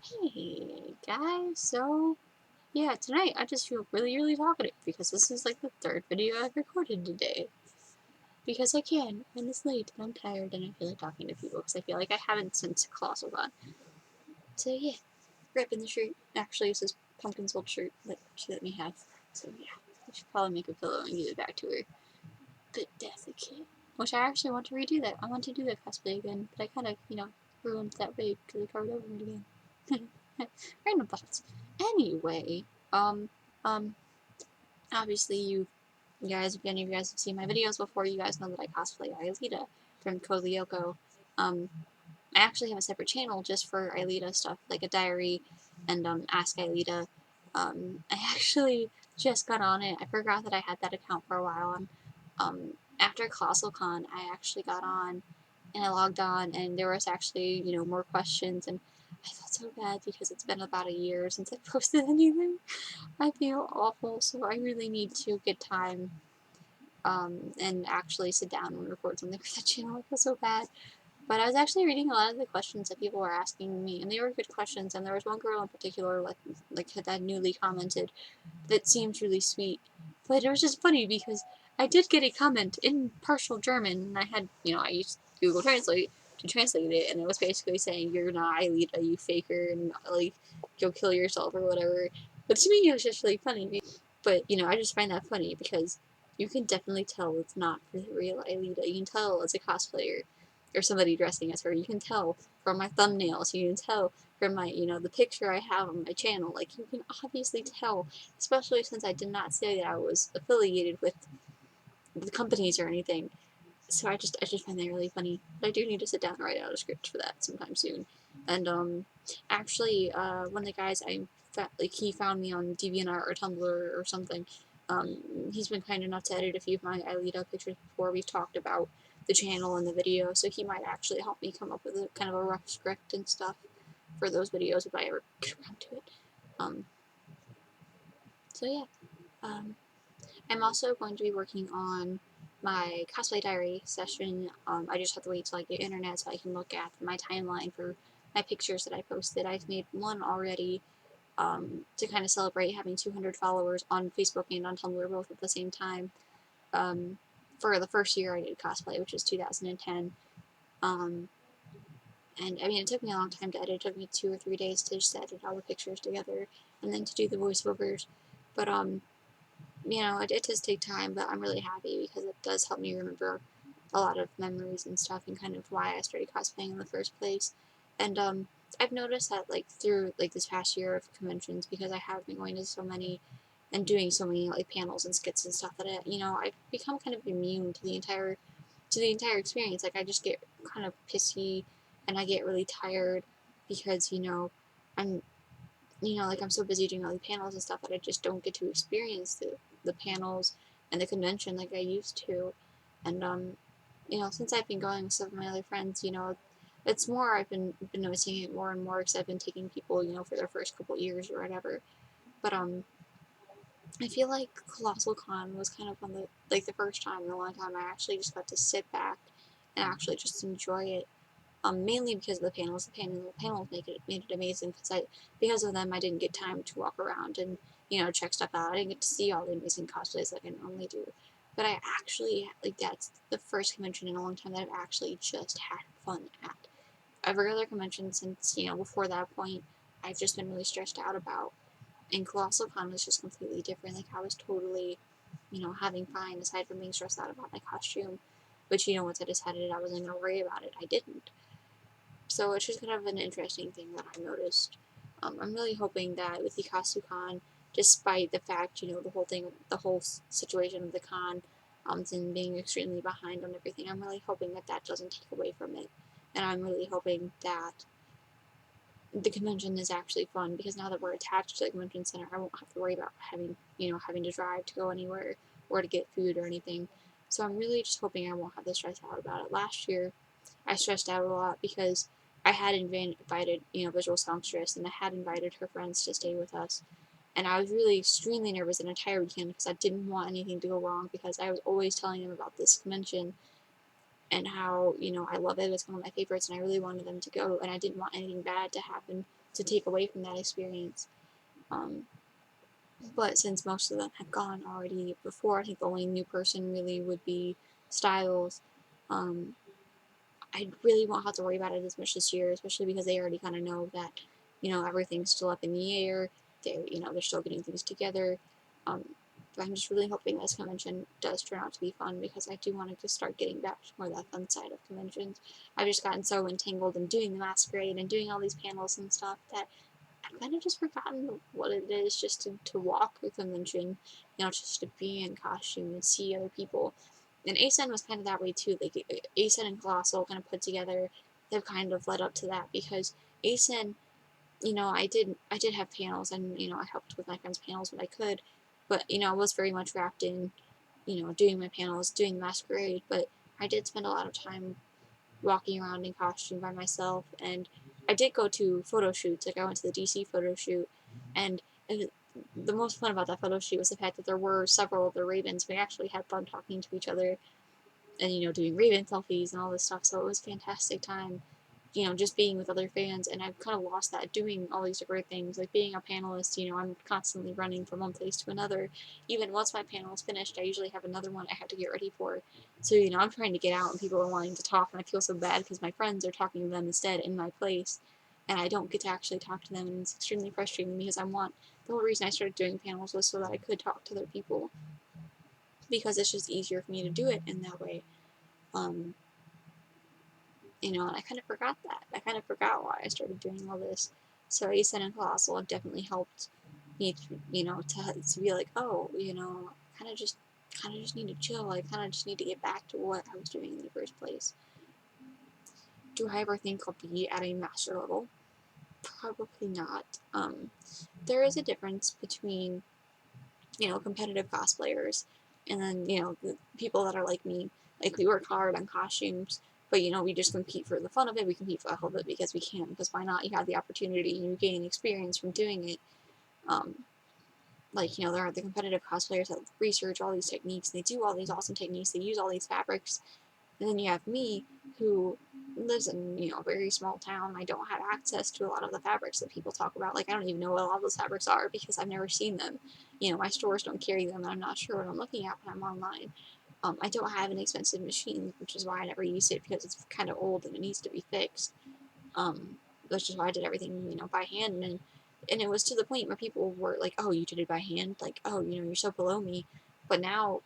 Hey guys, so yeah, tonight I just feel really talkative because this is like the third video I've recorded today. Because I can, and it's late, and I'm tired, and I feel like talking to people because I feel like I haven't since Colossal Con. So yeah, ripping the shirt. Actually, it's this pumpkin's old shirt that she let me have. So yeah, I should probably make a pillow and give it back to her. But that's okay. Which I actually want to redo that. I want to do that cosplay again, but I kind of, ruined that wig because I covered over it again. Random thoughts. Anyway, um, um, obviously you guys, if any of you guys have seen my videos before, you guys know that I cosplay Aelita from Kozlyoko. I actually have a separate channel just for Aelita stuff, like a diary and Ask Aelita. I actually just got on it. I forgot that I had that account for a while, and after Colossal Con, I actually got on and I logged on, and there was actually more questions, and I felt so bad because it's been about a year since I posted anything. I feel awful, so I really need to get time and actually sit down and record something for the channel. I feel so bad. But I was actually reading a lot of the questions that people were asking me, and they were good questions. And there was one girl in particular, like that newly commented, that seemed really sweet. But it was just funny because I did get a comment in partial German, and I had, I used Google Translate to translate it, and it was basically saying, "You're not Aelita, you faker, and like, go kill yourself," or whatever. But to me, it was just really funny. But, I just find that funny because you can definitely tell it's not the real Aelita. You can tell it's a cosplayer or somebody dressing as her. You can tell from my thumbnails. You can tell from my, the picture I have on my channel. Like, you can obviously tell, especially since I did not say that I was affiliated with the companies or anything. So I just find that really funny. But I do need to sit down and write out a script for that sometime soon. And actually, one of the guys he found me on DeviantArt or Tumblr or something. He's been kind enough to edit a few of my Aelita pictures before. We've talked about the channel and the video, so he might actually help me come up with a kind of a rough script and stuff for those videos if I ever get around to it. Um, so yeah. Um, I'm also going to be working on my Cosplay Diary session. I just have to wait till I get internet so I can look at my timeline for my pictures that I posted. I've made one already to kind of celebrate having 200 followers on Facebook and on Tumblr both at the same time. Um, for the first year I did cosplay, which was 2010. Um, and I mean, it took me a long time to edit. It took me 2 or 3 days to just edit all the pictures together and then to do the voiceovers. But it does take time, but I'm really happy because it does help me remember a lot of memories and stuff and kind of why I started cosplaying in the first place. And I've noticed that like through like this past year of conventions, because I have been going to so many and doing so many like panels and skits and stuff that I've become kind of immune to the entire experience. Like I just get kind of pissy and I get really tired because I'm like I'm so busy doing all the panels and stuff that I just don't get to experience the panels and the convention like I used to. And since I've been going with some of my other friends, it's more I've been noticing it more and more because I've been taking people, for their first couple years or whatever. But I feel like Colossal Con was kind of one of the first time in a long time I actually just got to sit back and actually just enjoy it. Mainly because of the panels. The panels made it amazing because of them I didn't get time to walk around and check stuff out. I didn't get to see all the amazing cosplays like I normally do. But I actually that's the first convention in a long time that I've actually just had fun at. Every other convention since before that point I've just been really stressed out about. And Colossal Con was just completely different. Like I was totally having fun aside from being stressed out about my costume. Which once I decided I wasn't gonna worry about it, I didn't. So it's just kind of an interesting thing that I noticed. I'm really hoping that with the Kasukan, despite the fact, the whole situation of the con, and being extremely behind on everything, I'm really hoping that that doesn't take away from it. And I'm really hoping that the convention is actually fun because now that we're attached to the convention center, I won't have to worry about having to drive to go anywhere or to get food or anything. So I'm really just hoping I won't have to stress out about it. Last year, I stressed out a lot because I had invited, Visual Songstress, and I had invited her friends to stay with us. And I was really extremely nervous an entire weekend because I didn't want anything to go wrong because I was always telling them about this convention and how, I love it. It's one of my favorites and I really wanted them to go and I didn't want anything bad to happen. to take away from that experience. But since most of them had gone already before, I think the only new person really would be Styles. Um, I really won't have to worry about it as much this year, especially because they already kind of know that, everything's still up in the air. They're still getting things together. Um, but I'm just really hoping this convention does turn out to be fun, because I do want to start getting back to more of that fun side of conventions. I've just gotten so entangled in doing the masquerade and doing all these panels and stuff that I've kind of just forgotten what it is just to walk a convention, just to be in costume and see other people. And ASEN was kind of that way too. Like ASEN and Colossal kind of put together, they've kind of led up to that, because ASEN, I did have panels, and I helped with my friends' panels when I could, but I was very much wrapped in, doing my panels, doing the masquerade. But I did spend a lot of time walking around in costume by myself, and I did go to photo shoots. Like I went to the DC photo shoot, and the most fun about that photo shoot was the fact that there were several of the Ravens. We actually had fun talking to each other, and doing Raven selfies and all this stuff. So it was a fantastic time, just being with other fans. And I've kind of lost that doing all these different things, like being a panelist. I'm constantly running from one place to another. Even once my panel is finished, I usually have another one I have to get ready for. So I'm trying to get out, and people are wanting to talk, and I feel so bad because my friends are talking to them instead in my place, and I don't get to actually talk to them, and it's extremely frustrating, because the whole reason I started doing panels was so that I could talk to other people, because it's just easier for me to do it in that way. Um, and I kind of forgot that. I kind of forgot why I started doing all this. So ASEN and Colossal have definitely helped me, to be like, oh, kind of just need to chill. I kind of just need to get back to what I was doing in the first place. Do I ever think I'll be at a master level? Probably not. There is a difference between, competitive cosplayers, and then, the people that are like me. Like, we work hard on costumes, but, we just compete for the fun of it. We compete for the hell of it because we can, because why not? You have the opportunity, and you gain experience from doing it. There are the competitive cosplayers that research all these techniques, they do all these awesome techniques, they use all these fabrics. And then you have me, who lives in, a very small town. I don't have access to a lot of the fabrics that people talk about. Like, I don't even know what a lot of those fabrics are, because I've never seen them. My stores don't carry them, and I'm not sure what I'm looking at when I'm online. I don't have an expensive machine, which is why I never used it, because it's kind of old and it needs to be fixed. That's just why I did everything, by hand. And it was to the point where people were like, oh, you did it by hand? Like, oh, you're so below me. But now,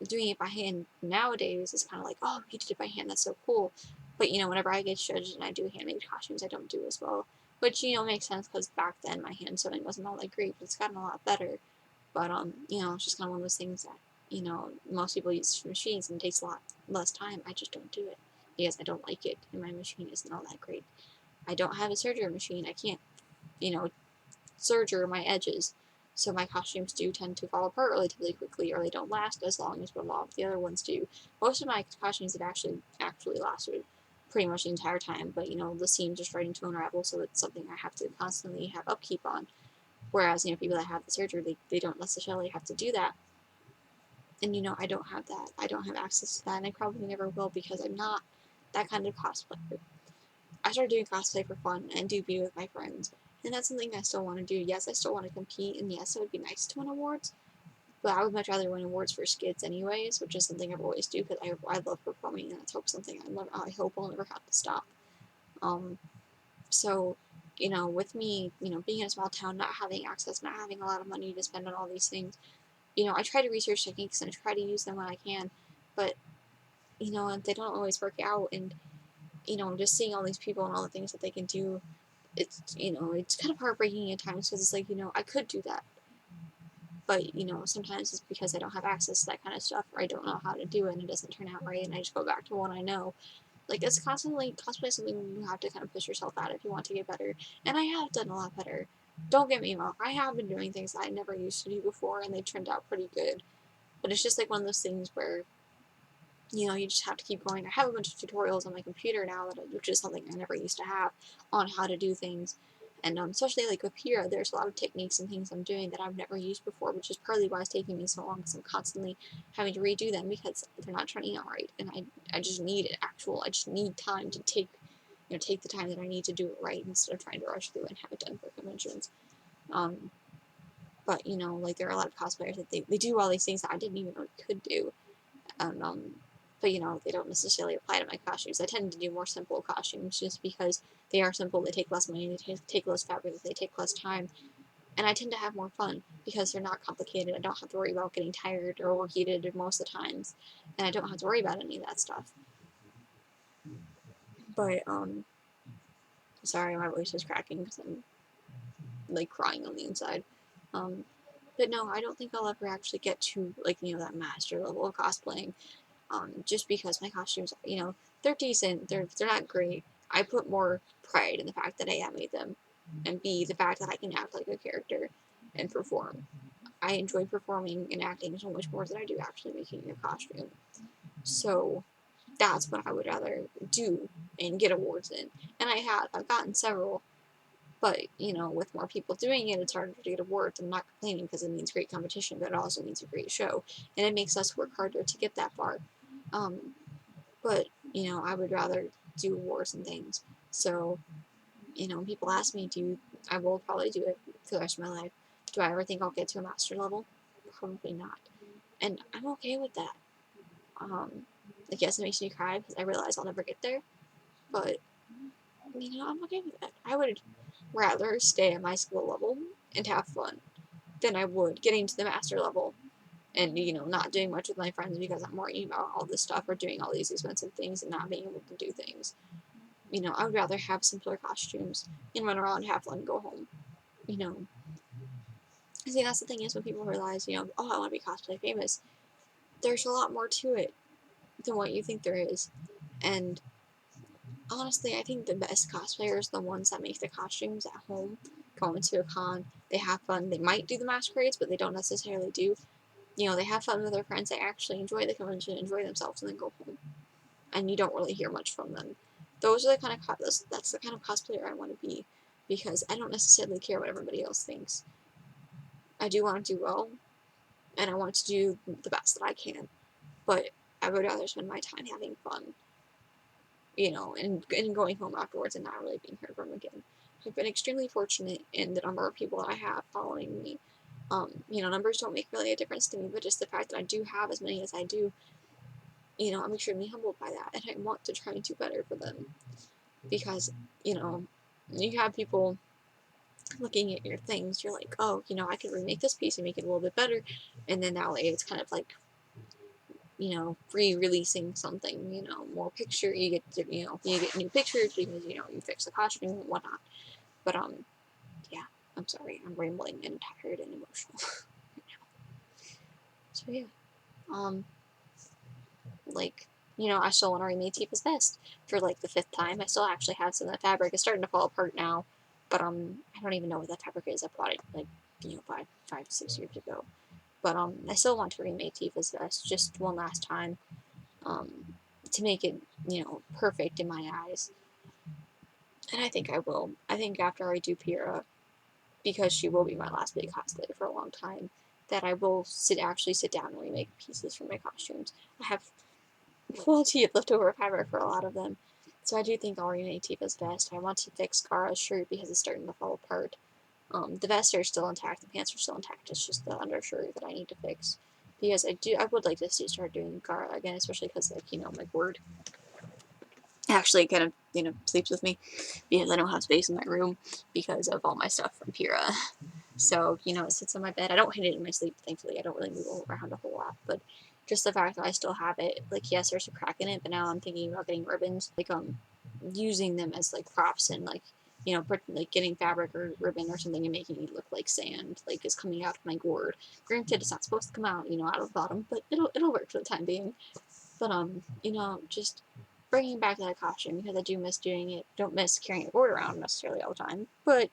doing it by hand nowadays is kind of like, oh, you did it by hand, that's so cool. But, whenever I get judged and I do handmade costumes, I don't do as well. Which, makes sense, because back then my hand sewing wasn't all that great, but it's gotten a lot better. But, it's just kind of one of those things that, most people use machines and it takes a lot less time. I just don't do it, because I don't like it, and my machine isn't all that great. I don't have a serger machine. I can't, serger my edges. So my costumes do tend to fall apart relatively quickly, or they don't last as long as what a lot of the other ones do. Most of my costumes have actually lasted pretty much the entire time, but the seams are starting to unravel, so it's something I have to constantly have upkeep on. Whereas, people that have the surgery, they don't necessarily have to do that. And, I don't have that. I don't have access to that, and I probably never will, because I'm not that kind of cosplayer. I started doing cosplay for fun and do be with my friends, and that's something I still want to do. Yes, I still want to compete, and yes, it would be nice to win awards, but I would much rather win awards for skits anyways, which is something I've always do, because I love performing, and that's something I hope I'll never have to stop. So, with me, being in a small town, not having access, not having a lot of money to spend on all these things, I try to research techniques and I try to use them when I can, but, they don't always work out, and, just seeing all these people and all the things that they can do, it's kind of heartbreaking at times, because it's like, I could do that, but, sometimes it's because I don't have access to that kind of stuff, or I don't know how to do it, and it doesn't turn out right, and I just go back to what I know. Like, it's constantly, cosplay is something you have to kind of push yourself at if you want to get better, and I have done a lot better. Don't get me wrong, I have been doing things that I never used to do before, and they turned out pretty good, but it's just like one of those things where, you just have to keep going. I have a bunch of tutorials on my computer now, which is something I never used to have, on how to do things. And especially like with Pyrrha, there's a lot of techniques and things I'm doing that I've never used before, which is partly why it's taking me so long, because I'm constantly having to redo them because they're not turning out right. And I just need I just need time to take you know, take the time that I need to do it right instead of trying to rush through and have it done for conventions. But, you know, like, there are a lot of cosplayers that they do all these things that I didn't even know I could do. And, but, you know, they don't necessarily apply to my costumes. I tend to do more simple costumes just because they are simple, they take less money, they take less fabric, they take less time. And I tend to have more fun because they're not complicated. I don't have to worry about getting tired or overheated most of the times. And I don't have to worry about any of that stuff. But, sorry, my voice is cracking because I'm, like, crying on the inside. But no, I don't think I'll ever actually get to, like, you know, that master level of cosplaying. Just because my costumes, you know, they're decent, they're not great. I put more pride in the fact that A, I made them, and B, the fact that I can act like a character and perform. I enjoy performing and acting so much more than I do actually making a costume. So that's what I would rather do and get awards in. And I've gotten several, but, you know, with more people doing it, it's harder to get awards. I'm not complaining because it means great competition, but it also means a great show. And it makes us work harder to get that far. But, you know, I would rather do awards and things. So, you know, when people ask me, I will probably do it for the rest of my life. Do I ever think I'll get to a master level? Probably not. And I'm okay with that. Like, yes, it makes me cry because I realize I'll never get there. But, you know, I'm okay with that. I would rather stay at my skill level and have fun than I would getting to the master level and, you know, not doing much with my friends because I'm worrying about all this stuff or doing all these expensive things and not being able to do things. You know, I would rather have simpler costumes and run around, have fun, go home. You know, see, that's the thing is when people realize, you know, oh, I want to be cosplay famous, there's a lot more to it than what you think there is. And honestly, I think the best cosplayers are the ones that make the costumes at home, go into a con, they have fun, they might do the masquerades, but they don't necessarily do. You know, they have fun with their friends, they actually enjoy the convention, enjoy themselves, and then go home. And you don't really hear much from them. Those are the kind of that's the kind of cosplayer I want to be, because I don't necessarily care what everybody else thinks. I do want to do well, and I want to do the best that I can, but I would rather spend my time having fun, you know, and going home afterwards and not really being heard from again. I've been extremely fortunate in the number of people that I have following me. You know, numbers don't make really a difference to me, but just the fact that I do have as many as I do, you know, I'm extremely humbled by that, and I want to try and do better for them. Because, you know, you have people looking at your things, you're like, oh, you know, I could remake this piece and make it a little bit better, and then that way it's kind of like, you know, re-releasing something, you know, more picture, you get new pictures because, you know, you fix the costume and whatnot. But, yeah, I'm sorry, I'm rambling and tired and emotional right now. So, yeah, um, like, you know, I still want to remake Tifa's vest for, like, the 5th time. I still actually have some of the fabric. It's starting to fall apart now, but, I don't even know what that fabric is. I bought it, like, you know, 5, 6 years ago. But, I still want to remake Tifa's vest just one last time, to make it, you know, perfect in my eyes. And I think I will. I think after I do Pyrrha, because she will be my last big cosplay for a long time, that I will actually sit down and remake pieces for my costumes. I have plenty of leftover fabric for a lot of them, so I do think I'll remake Tifa's vest. I want to fix Gara's shirt because it's starting to fall apart. The vests are still intact, the pants are still intact, it's just the undershirt that I need to fix. Because I would like to start doing Gara again, especially because, like, you know, my word actually kind of, you know, sleeps with me because I don't have space in my room because of all my stuff from Pyrrha. So, you know, it sits on my bed. I don't hit it in my sleep, thankfully. I don't really move around a whole lot, but just the fact that I still have it, like, yes, there's a crack in it, but now I'm thinking about getting ribbons, like, using them as, like, props and, like, you know, like, getting fabric or ribbon or something and making it look like sand, like, is coming out of my gourd. Granted, it's not supposed to come out, you know, out of the bottom, but it'll work for the time being. But, you know, just bringing back that costume because I do miss doing it. Don't miss carrying a board around necessarily all the time, but,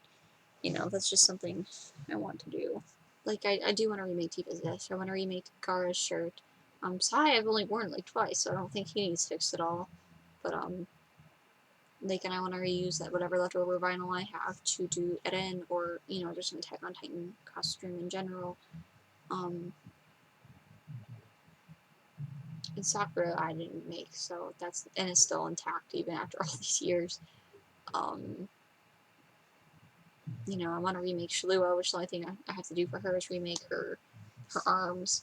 you know, that's just something I want to do. Like, I do want to remake Tifa's vest. I want to remake Gara's shirt. Sai I've only worn, like, twice, so I don't think he needs fixed at all. But, like, and I want to reuse that whatever leftover vinyl I have to do Eren or, you know, just an Attack on Titan costume in general. And Sakura I didn't make, so and it's still intact even after all these years. You know, I want to remake Shalua, which the only thing I have to do for her is remake her arms.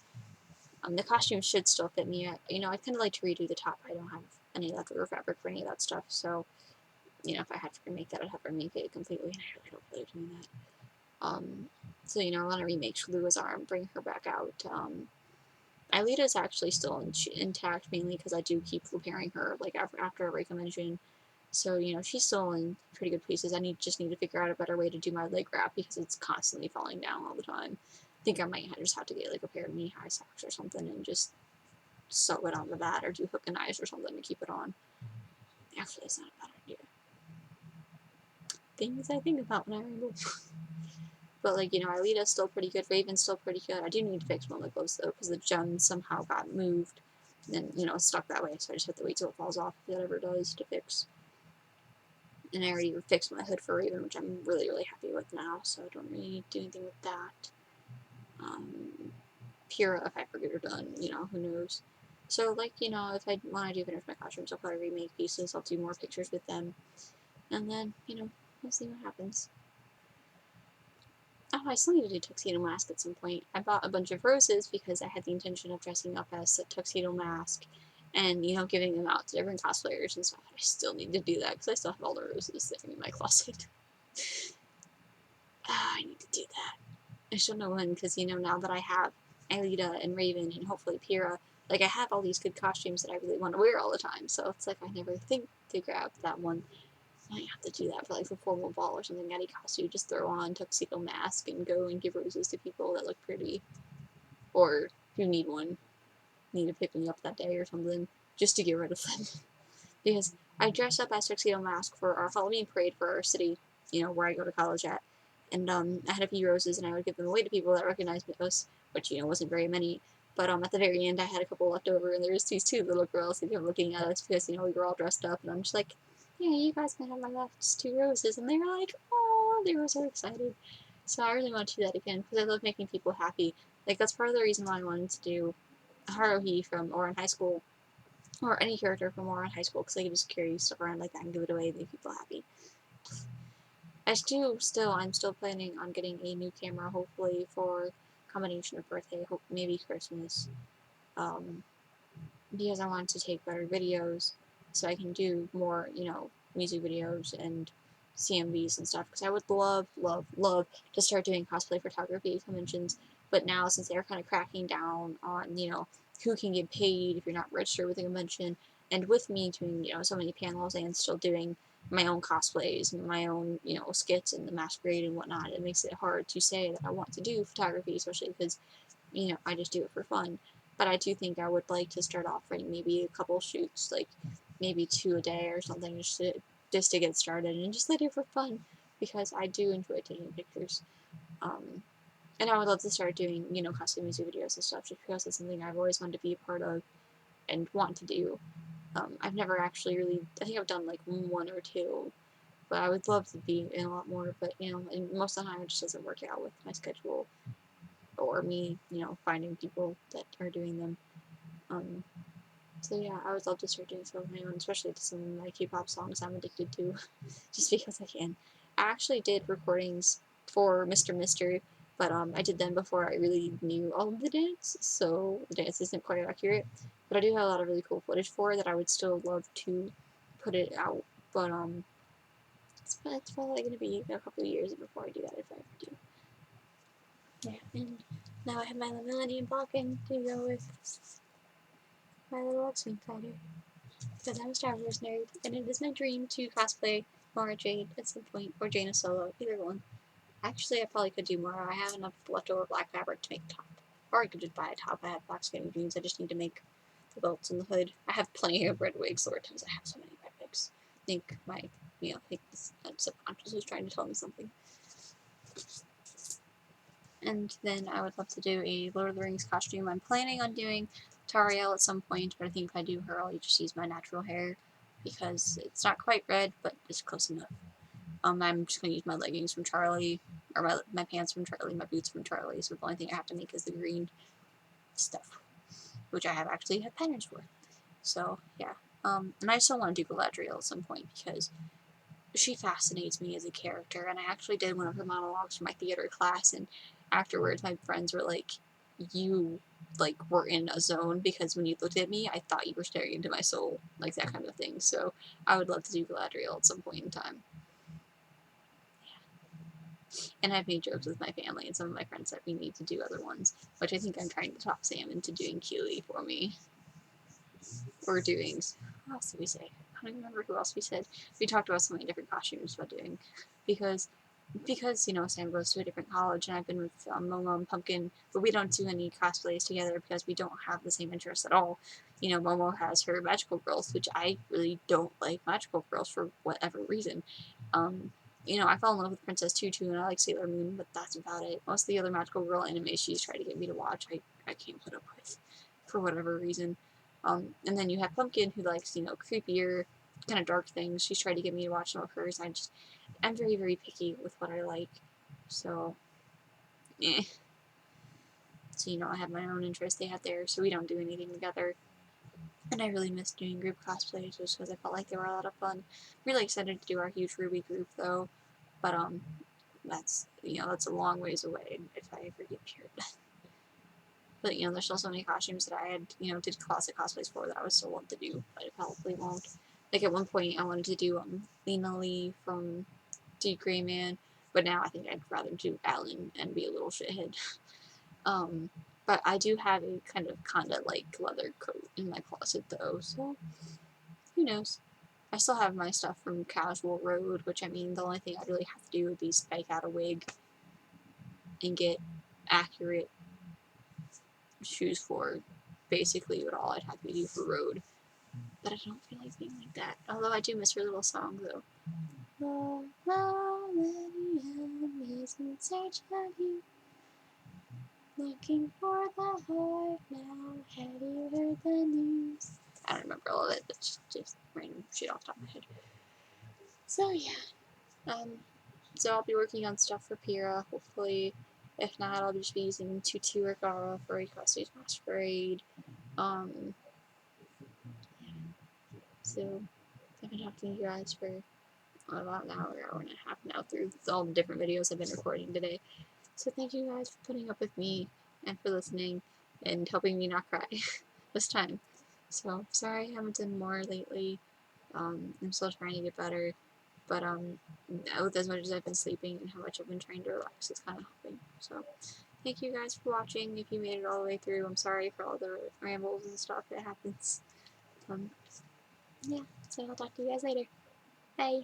The costume should still fit me. You know, I'd kind of like to redo the top. I don't have any leftover fabric for any of that stuff, so, you know, if I had to remake that, I'd have to remake it completely, and I really don't feel like doing that. So, you know, I want to remake Shalua's arm, bring her back out. Aelita's actually still intact, mainly because I do keep repairing her, like, after every convention. So, you know, she's still in pretty good places. I just need to figure out a better way to do my leg wrap because it's constantly falling down all the time. I think I might just have to get, like, a pair of knee-high socks or something and just sew it onto that, or do hook and eyes or something to keep it on. Actually, that's not a bad idea. Things I think about when I ramble. But, like, you know, Aelita's still pretty good. Raven's still pretty good. I do need to fix one of the gloves, though, because the gem somehow got moved and, you know, stuck that way, so I just have to wait till it falls off, if it ever does, to fix. And I already fixed my hood for Raven, which I'm really, really happy with now, so I don't really need to do anything with that. Pyrrha, if I ever get her done, you know, who knows. So, like, you know, if when I do finish my costumes, I'll probably remake pieces, I'll do more pictures with them, and then, you know, we'll see what happens. Oh, I still need to do Tuxedo Mask at some point. I bought a bunch of roses because I had the intention of dressing up as a Tuxedo Mask and, you know, giving them out to different cosplayers and stuff. I still need to do that because I still have all the roses sitting in my closet. I need to do that. I still know when, because, you know, now that I have Aelita and Raven and hopefully Pyrrha, like, I have all these good costumes that I really want to wear all the time, so it's like I never think to grab that one. I might have to do that for, like, a formal ball or something. Any costume, just throw on Tuxedo Mask and go and give roses to people that look pretty. Or, if you need one, need to pick me up that day or something, just to get rid of them. Because I dressed up as Tuxedo Mask for our Halloween parade for our city, you know, where I go to college at. And I had a few roses, and I would give them away to people that recognized us, which, you know, wasn't very many. But at the very end, I had a couple left over, and there was these two little girls that kept looking at us because, you know, we were all dressed up. And I'm just like, yeah, you guys can have my last two roses. And they were like, oh, they were so excited. So I really want to do that again because I love making people happy. Like, that's part of the reason why I wanted to do Haruhi from Ouran High School, or any character from Ouran High School, because I can just carry stuff around like that and give it away and make people happy. I'm still planning on getting a new camera, hopefully, for combination of birthday, maybe Christmas, because I want to take better videos, so I can do more, you know, music videos and CMVs and stuff, because I would love, love, love to start doing cosplay photography conventions, but now, since they're kind of cracking down on, you know, who can get paid if you're not registered with a convention, and with me doing, you know, so many panels and still doing my own cosplays, my own, you know, skits and the masquerade and whatnot, it makes it hard to say that I want to do photography, especially because, you know, I just do it for fun. But I do think I would like to start offering maybe a couple shoots, like maybe 2 a day or something, just to get started and just let it for fun, because I do enjoy taking pictures. And I would love to start doing, you know, custom music videos and stuff, just because it's something I've always wanted to be a part of and want to do. I've never actually really, I think I've done like 1 or 2, but I would love to be in a lot more, but, you know, and most of the time it just doesn't work out with my schedule or me, you know, finding people that are doing them. So yeah, I would love to start doing some of my own, especially to some of my Kpop songs I'm addicted to, just because I can. I actually did recordings for Mr. Mister, but I did them before I really knew all of the dance, so the dance isn't quite accurate. But I do have a lot of really cool footage for it that I would still love to put it out. But it's probably going to be a couple of years before I do that, if I ever do. Yeah, and now I have my Millennium Falcon to go with my little X-Wing fighter, because I'm a Star Wars nerd, and it is my dream to cosplay Mara Jade at some point, or Jaina Solo, either one. Actually, I probably could do Mara. I have enough leftover black fabric to make a top. Or I could just buy a top. I have black skinny jeans. I just need to make the belts and the hood. I have plenty of red wigs, Lord knows I have so many red wigs. I think my, you know, I think this subconscious was trying to tell me something. And then I would love to do a Lord of the Rings costume. I'm planning on doing Tariel at some point, but I think if I do her, I'll just use my natural hair, because it's not quite red, but it's close enough. I'm just going to use my leggings from Charlie, or my pants from Charlie, my boots from Charlie, so the only thing I have to make is the green stuff, which I actually have patterns for. So, yeah. And I still want to do Galadriel at some point, because she fascinates me as a character, and I actually did one of her monologues for my theater class, and afterwards my friends were like, you, like, were in a zone, because when you looked at me, I thought you were staring into my soul, like that kind of thing, so I would love to do Galadriel at some point in time. And I've made jokes with my family and some of my friends that we need to do other ones, which I think I'm trying to talk Sam into doing Keely for me. Or doing, what else did we say? I don't even remember who else we said. We talked about so many different costumes about doing, because you know, Sam goes to a different college and I've been with Momo and Pumpkin, but we don't do any cosplays together because we don't have the same interests at all. You know, Momo has her magical girls, which I really don't like magical girls for whatever reason. You know, I fell in love with Princess Tutu and I like Sailor Moon, but that's about it. Most of the other magical girl anime she's tried to get me to watch, I can't put up with for whatever reason. And then you have Pumpkin, who likes, you know, creepier, kind of dark things. She's tried to get me to watch some of hers. I'm very, very picky with what I like. So, eh. So, you know, I have my own interests, they have theirs, so we don't do anything together. And I really miss doing group cosplays just because I felt like they were a lot of fun. I'm really excited to do our huge Ruby group, though. But, that's, you know, that's a long ways away if I ever get here. But, you know, there's still so many costumes that I had, you know, did classic cosplays for that I would still want to do, but I probably won't. Like, at one point, I wanted to do, Lena Lee from Deep Gray Man, but now I think I'd rather do Alan and be a little shithead. But I do have a kind of like leather coat in my closet, though, so who knows. I still have my stuff from Casual Road, which, I mean, the only thing I'd really have to do would be spike out a wig and get accurate shoes for basically what all I'd have to do for road. But I don't feel like being like that. Although I do miss her little song, though. Oh, is in search of you, looking for the heart now. Have you heard the news? I don't remember all of it, but just random shit off the top of my head. So yeah, so I'll be working on stuff for Pyrrha, hopefully. If not, I'll just be using Tutu or Gara for a Cosplay Masquerade. So I've been talking to you guys for about an hour and a half now through all the different videos I've been recording today. So thank you guys for putting up with me and for listening and helping me not cry this time. So sorry I haven't done more lately. I'm still trying to get better, but with as much as I've been sleeping and how much I've been trying to relax, it's kind of helping. So thank you guys for watching. If you made it all the way through, I'm sorry for all the rambles and stuff that happens. Yeah, so I'll talk to you guys later. Bye.